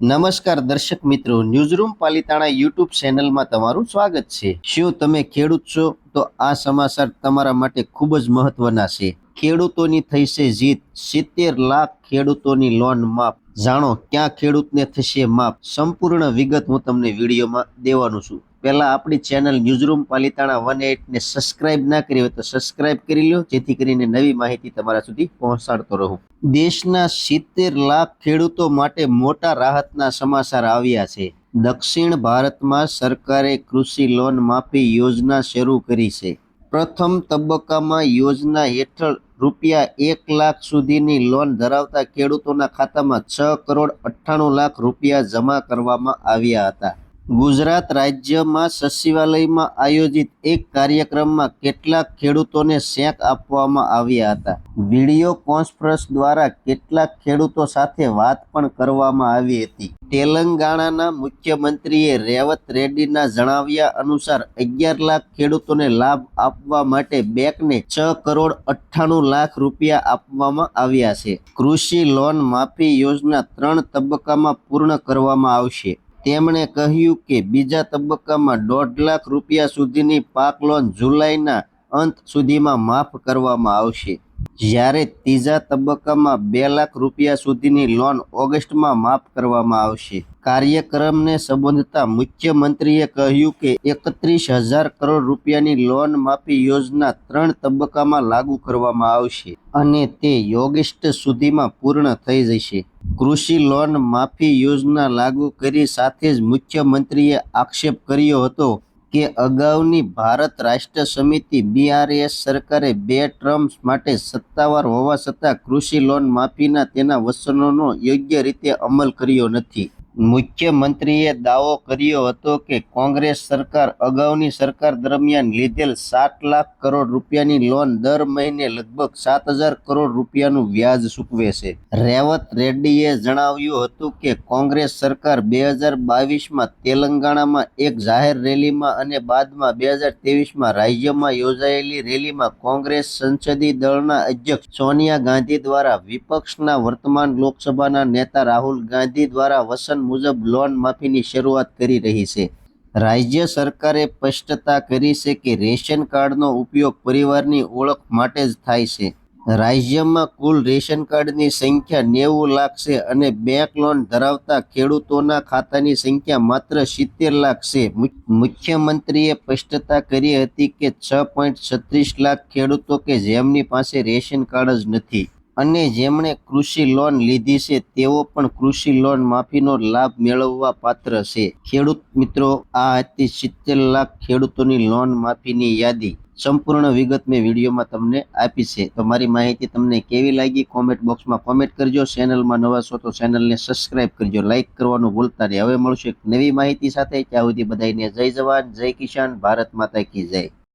નમસ્કાર દર્શક મિત્રો, ન્યૂઝરૂમ પાલિતાણા યુટ્યુબ ચેનલમાં તમારું સ્વાગત છે। શું તમે ખેડૂત છો? તો આ સમાચાર તમારા માટે ખૂબ જ મહત્વના છે। ખેડૂતોની થઈ છે જીત, 70 લાખ ખેડૂતોની લોન માફ। જાણો ક્યાં ખેડૂતને થશે માફ, સંપૂર્ણ વિગત હું તમને વિડીયોમાં દેવાનું છું। પહેલા આપણી ચેનલ ન્યૂઝરૂમ પાલિતાણા 18 ને સબસ્ક્રાઇબ ના કરી હોય તો સબસ્ક્રાઇબ કરી લો, જેથી કરીને નવી માહિતી તમારા સુધી પહોંચાડતો રહું। દેશના 70 લાખ ખેડૂતો માટે મોટા રાહતના સમાચાર આવ્યા છે। દક્ષિણ ભારતમાં સરકારે કૃષિ લોન માફી યોજના શરૂ કરી છે। પ્રથમ તબક્કામાં યોજના હેઠળ ₹1 લાખ સુધીની લોન ધરાવતા ખેડૂતોના ખાતામાં 6,98,00,000 રૂપિયા જમા કરવામાં આવ્યા હતા। ગુજરાત રાજ્યમાં સચિવાલયમાં આયોજિત એક કાર્યક્રમમાં કેટલાક ખેડૂતોને ચેક આપવામાં આવ્યા હતા। વિડીયો કોન્ફરન્સ દ્વારા કેટલાક ખેડૂતો સાથે વાત પણ કરવામાં આવી હતી। તેલંગાણાના મુખ્યમંત્રીએ રેવત રેડ્ડીના જણાવ્યા અનુસાર 11 લાખ ખેડૂતોને લાભ આપવા માટે બેંકને 6,98,00,000 રૂપિયા આપવામાં આવ્યા છે। કૃષિ લોન માફી યોજના 3 તબક્કામાં પૂર્ણ કરવામાં આવશે। તેમણે કહ્યું કે બીજા તબક્કામાં 1.5 લાખ રૂપિયા સુધીની પાક લોન જુલાઈના અંત સુધીમાં માફ કરવામાં આવશે, જ્યારે ત્રીજા તબક્કામાં 2 લાખ રૂપિયા સુધીની લોન ઓગસ્ટમાં માફ કરવામાં આવશે। કાર્યક્રમને સંબોધતા મુખ્યમંત્રીએ કહ્યું કે 31,000 કરોડ રૂપિયાની લોન માફી યોજના 3 તબક્કામાં લાગુ કરવામાં આવશે અને તે ઓગસ્ટ સુધીમાં પૂર્ણ થઈ જશે। કૃષિ લોન માફી યોજના લાગુ કરી સાથે જ મુખ્યમંત્રીએ આક્ષેપ કર્યો હતો કે અગાઉની ભારત રાષ્ટ્ર સમિતિ BRS સરકારે 2 ટર્મ્સ માટે સત્તાવાર હોવા છતાં કૃષિ લોન માફીના તેના વચનોનો યોગ્ય રીતે અમલ કર્યો નથી। મુખ્યમંત્રીએ દાવો કર્યો હતો કે કોંગ્રેસ સરકાર અગાઉની સરકાર દરમિયાન લીધેલ 7 લાખ કરોડ રૂપિયાની લોન દર મહિને લગભગ 7,000 કરોડ રૂપિયાનું વ્યાજ ચૂકવે છે। રેવત રેડ્ડીએ જણાવ્યું હતું કે કોંગ્રેસ સરકાર 2022માં તેલંગાણામાં એક જાહેર રેલીમાં અને બાદમાં 2023માં રાજ્યમાં યોજાયેલી રેલીમાં કોંગ્રેસ સંસદીય દળના અધ્યક્ષ સોનિયા ગાંધી દ્વારા વિપક્ષના વર્તમાન લોકસભાના નેતા રાહુલ ગાંધી દ્વારા વચન મુજબ લોન માફીની શરૂઆત કરી રહી છે। રાજ્ય સરકારે સ્પષ્ટતા કરી છે કે રેશન કાર્ડનો ઉપયોગ પરિવારની ઓળખ માટે જ થાય છે। રાજ્યમાં કુલ રેશન કાર્ડની સંખ્યા 90 લાખ છે અને બેંક લોન ધરાવતા ખેડૂતોના ખાતાની સંખ્યા માત્ર 70 લાખ છે। મુખ્યમંત્રીએ સ્પષ્ટતા કરી હતી કે 6.36 લાખ ખેડૂતો કે જેમની પાસે રેશન કાર્ડ જ નથી અને જેમણે કૃષિ લોન લીધી છે તેઓ પણ કૃષિ લોન માફીનો લાભ મેળવવા પાત્ર છે। ખેડૂત મિત્રો, આ હતી 70 લાખ ખેડૂતોની લોન માફીની યાદી। સંપૂર્ણ વિગત મેં વિડીયોમાં તમને આપી છે। તો મારી માહિતી તમને કેવી લાગી કોમેન્ટ બોક્સમાં કોમેન્ટ કરજો। ચેનલમાં નવા છો તો ચેનલને સબસ્ક્રાઇબ કરજો, લાઇક કરવાનું ભૂલતા નહીં। હવે મળશું એક નવી માહિતી સાથે, ત્યાં સુધી બધાને જય જવાન, જય કિસાન, ભારત માતા કી જય।